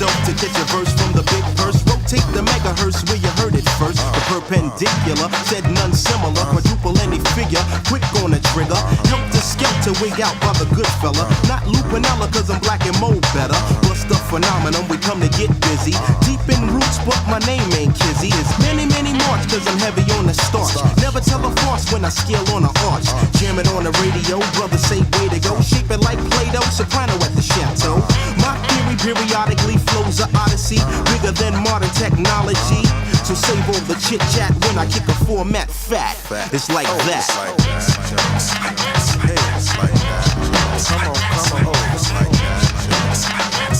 To catch a verse from the big verse, rotate the megahertz where you heard it first. The perpendicular said none similar, quadruple any figure, quick on the trigger. Help the skelter wig out by the good fella. Not Lupinella cause I'm black and mold better. Bust the phenomenon, we come to get busy. Deep in roots, but my name ain't Kizzy. It's many march cause I'm heavy on the starch. Never tell a farce when I scale on an arch. Jam it on the radio, brothers say way to go. Shape it like Play-Doh, soprano at the chateau. My theory periodically flows a odyssey, bigger than modern technology. So save all the chit chat when I kick a format fat. It's like that. Hey, it's like that. Come on. It's like that. It's like that.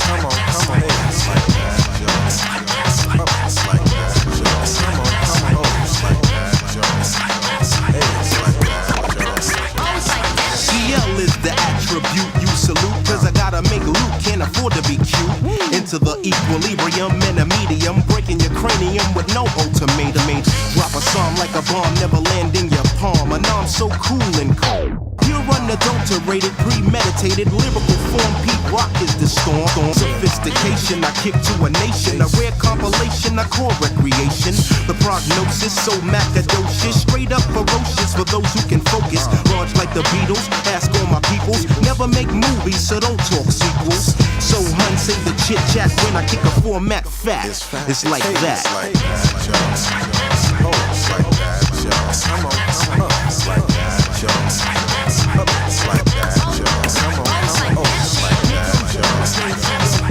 Come on. It's like that. Hey, it's like that. It's like that. Come on. It's like that. Hey, it's like that. CL is the attribute you salute, cause I gotta make loot, can't afford to be cute. Into the equilibrium and a medium, breaking your cranium with no ultimatum. Drop a psalm like a bomb, never land in your palm. And now I'm so cool and cold. You're under unadulterated, premeditated, lyrical form. Pete Rock is the storm. Sophistication, I kick to a nation. A rare compilation, I call recreation. The prognosis, so macadocious. Straight up ferocious for those who can focus. Large like the Beatles, ask all my peoples. Never make movies, so don't talk sequels. So hun, say the chit chat when I kick a format fat. It's like that. It's like that, y'all. Oh, it's like that, y'all. Come on, it's like that, y'all. It's like that, y'all. Come on, oh, it's like that, y'all.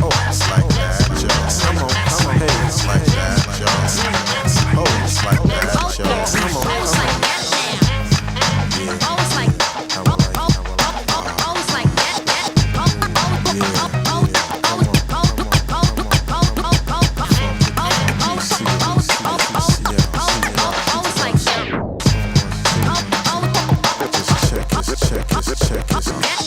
Oh, it's like that, y'all. Come on, hey, it's like that, y'all. Oh, it's like that, y'all.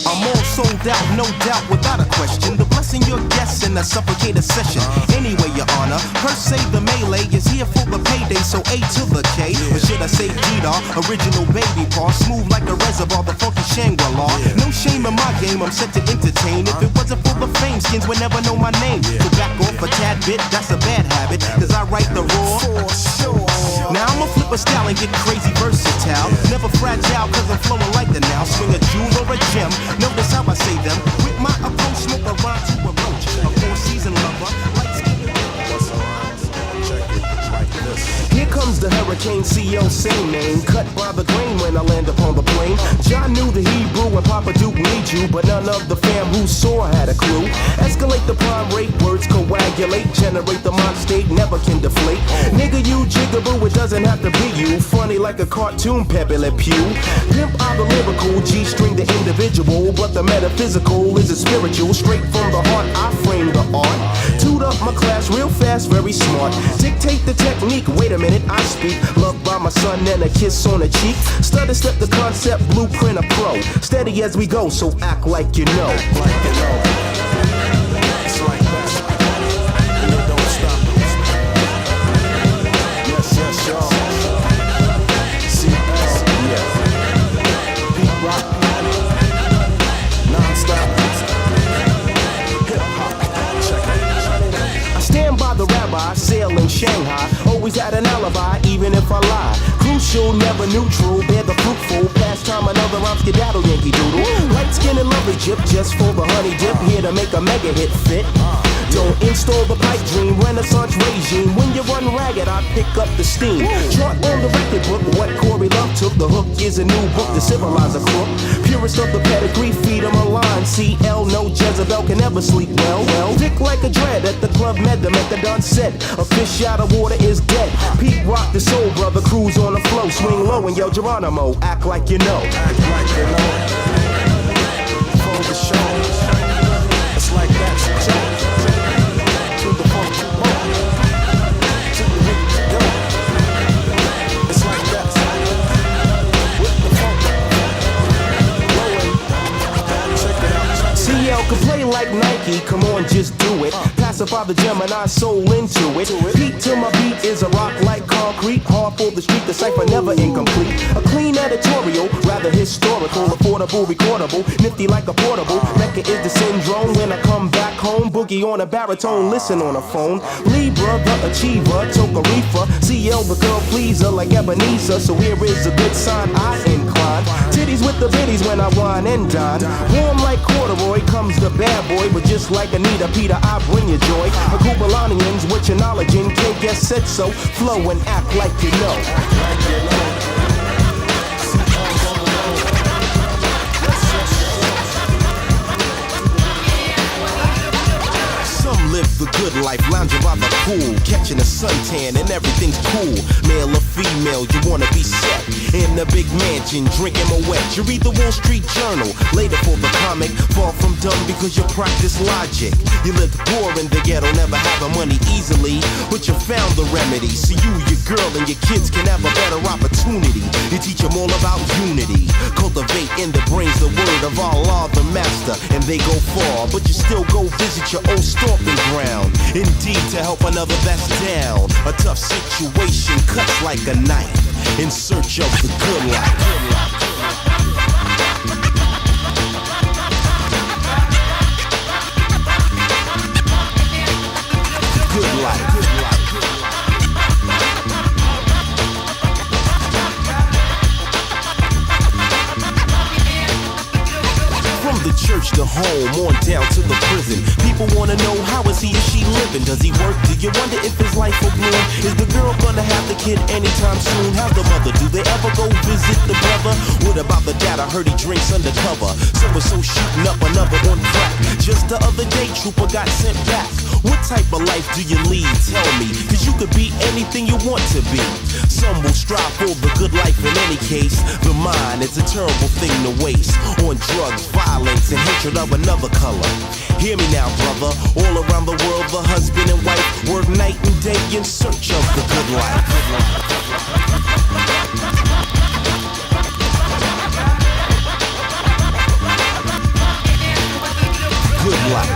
Come on, sold out, no doubt, without a question. The blessing you're guessing, a suffocated session. Anyway, your honor, per se the melee is here for the payday, so A to the K. Or should I say D-Dar, original baby paw, smooth like a reservoir, the funky Shangri-La. No shame in my game, I'm set to entertain. If it wasn't for the fame, skins would never know my name. So back off a tad bit, that's a bad habit, cause I write the raw. Now I'ma flip a style and get crazy versatile. Never fragile, cause I'm flowing like the now. Swing a jewel or a gem, notice how I say them. With my approach, smoke a rhyme to a roach. A four-season lover, light skin. Here comes the hurricane, CO, same name. Cut by the grain when I land upon the plane. John knew the Hebrew and Papa Duke need you, but none of the fam who saw had a clue. Escalate the prime rate, words coagulate. Generate the mind state, never can deflate. Nigga, you jigaboo, it doesn't have to be you. Funny like a cartoon, Pepe Le Pew. Pimp out the lyrical, G-string the individual, but the metaphysical is a spiritual. Straight from the heart, I frame the art. Toot up my class real fast, very smart. Dictate the technique, wait a minute, I speak. Loved by my son and a kiss on the cheek. Study step the concept, blueprint a pro. Steady as we go, so act like you know. Act like you know. It's like that. And it don't stop. Yes, yes, y'all. CS, yeah. Pete Rock. Non-stop. Hip-hop. Check it. I stand by the rabbi, sail in Shanghai. Always had an alibi, even if I lie. Crucial, never neutral, bear the fruitful. Pastime, another rhyme skedaddle, Yankee Doodle. Light skin and lovely chip, just for the honey dip. Here to make a mega hit fit. Don't install the pipe dream, renaissance regime. When you run ragged, I pick up the steam. Chart on the record book, what Corey Love took. The hook is a new book to civilize a crook. Purest of the pedigree, feed him a line. CL, no Jezebel can ever sleep well. Thick like a dread at the Club Med, the Methadone said. A fish out of water is dead. Pete Rock, the soul brother, cruise on the flow. Swing low and yell Geronimo, act like you know. Act like you know. For the show. It's like that, Joe. To the funk, to the hip, go. It's like that. With the funk, blowing. Check it out. CL can play like Nike, come on, just do it. Pacify the Gemini soul into it. Beat to my beat is a rock like concrete. Hard for the street, the cipher never incomplete. A clean editorial, rather historical. Affordable, recordable, nifty like a portable. Mecca is the syndrome when I come back home. Boogie on a baritone, listen on a phone. Libra, the achiever, toka reefer. CL, the girl pleaser like Ebenezer. So here is a good sign, I incline. Titties with the biddies when I wine and dine. Warm like corduroy comes the bad boy. But just like Anita, Peter, I bring you joy. A Kubalanians with your knowledge and can't get said so. Flow and act like you know. Act like you know. Some live the good life, lounging by the pool, catching a suntan and everything's cool. Male or female, you wanna be set in the big mansion, drinking Moet. You read the Wall Street Journal, later for the comic. Far from dumb because you practice logic. You lived poor in the ghetto, never having money easily, but you found the remedy. So you, your girl, and your kids can have a better opportunity. You teach them all about unity. Cultivate in the brains the word of Allah, the master, and they go far. But you still go visit your old stomping ground. Indeed, to help another that's down. A tough situation cuts like a knife in search of the good life. the church to home, on down to the prison. People wanna know how is he or she living? Does he work? Do you wonder if his life will bloom? Is the girl gonna have the kid anytime soon? How's the mother? Do they ever go visit the brother? What about the dad? I heard he drinks undercover. So shooting up another on crack. Just the other day, trooper got sent back. What type of life do you lead? Tell me, cause you could be anything you want to be. Some will strive for the good life in any case. The mind is a terrible thing to waste on drugs, violence, and hatred of another color. Hear me now, brother. All around the world, the husband and wife work night and day in search of the good life. Good life.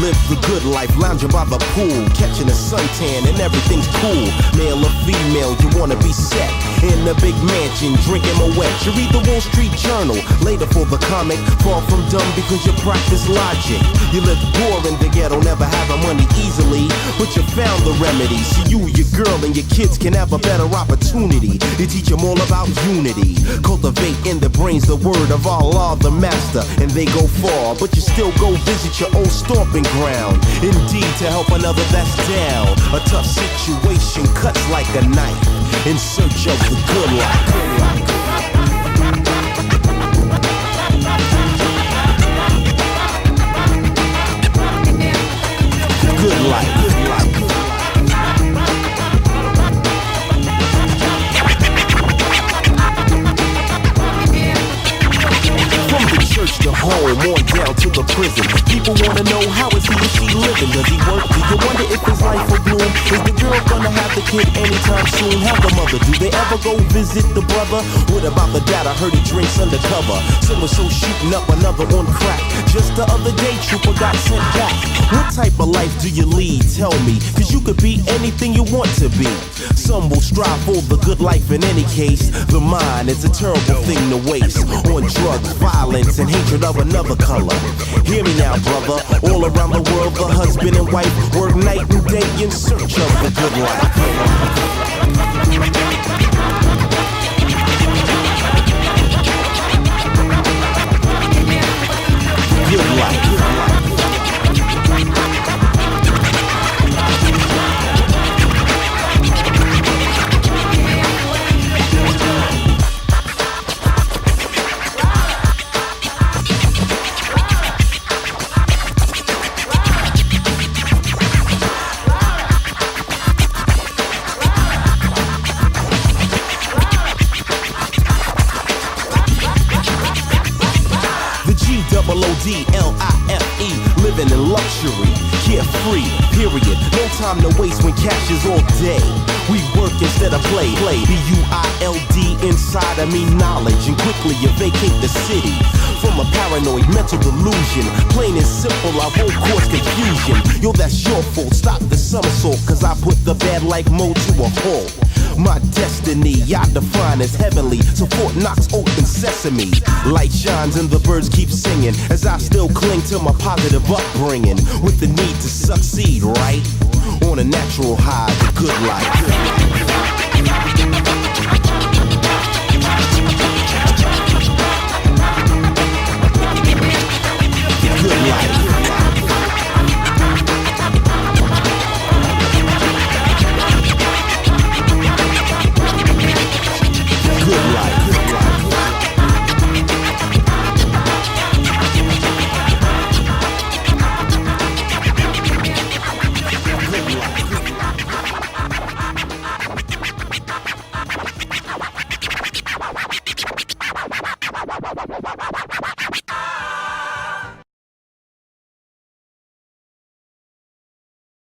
Live the good life, lounging by the pool, catching a suntan and everything's cool. Male or female, you wanna be set in a big mansion, drinking Moet. You read the Wall Street Journal, later for the comic. Far from dumb because you practice logic. You live poor in the ghetto, never having money easily, but you found the remedy. So you, your girl, and your kids can have a better opportunity. You teach them all about unity. Cultivate in their brains the word of Allah, the master, and they go far. But you still go visit your old stomping ground. Indeed, to help another that's down. A tough situation cuts like a knife in search of the good life. Good life. Good life. Church to home, on down to the prison. People wanna know how is he or she living? Does he work? Do you wonder if his life will bloom? Is the girl gonna have the kid anytime soon? How's the mother? Do they ever go visit the brother? What about the dad? I heard he drinks undercover. So shooting up another on crack. Just the other day, trooper got sent back. What type of life do you lead? Tell me, cause you could be anything you want to be. Some will strive for the good life in any case. The mind is a terrible thing to waste on drugs, violence, and hatred of another color. Hear me now, brother. All around the world, the husband and wife work night and day in search of the good life. Good life. G-double-O-D-L-I-F-E, living in luxury, carefree, period. No time to waste when cash is all day. We work instead of play. B-U-I-L-D inside of me knowledge, and quickly you vacate the city from a paranoid mental delusion. Plain and simple, I won't cause confusion. Yo, that's your fault. Stop the somersault, cause I put the bad life mode to a halt. My destiny, I define as heavenly. So Fort Knox, open sesame. Light shines and the birds keep singing as I still cling to my positive upbringing with the need to succeed, right? On a natural high, the good life. Good life.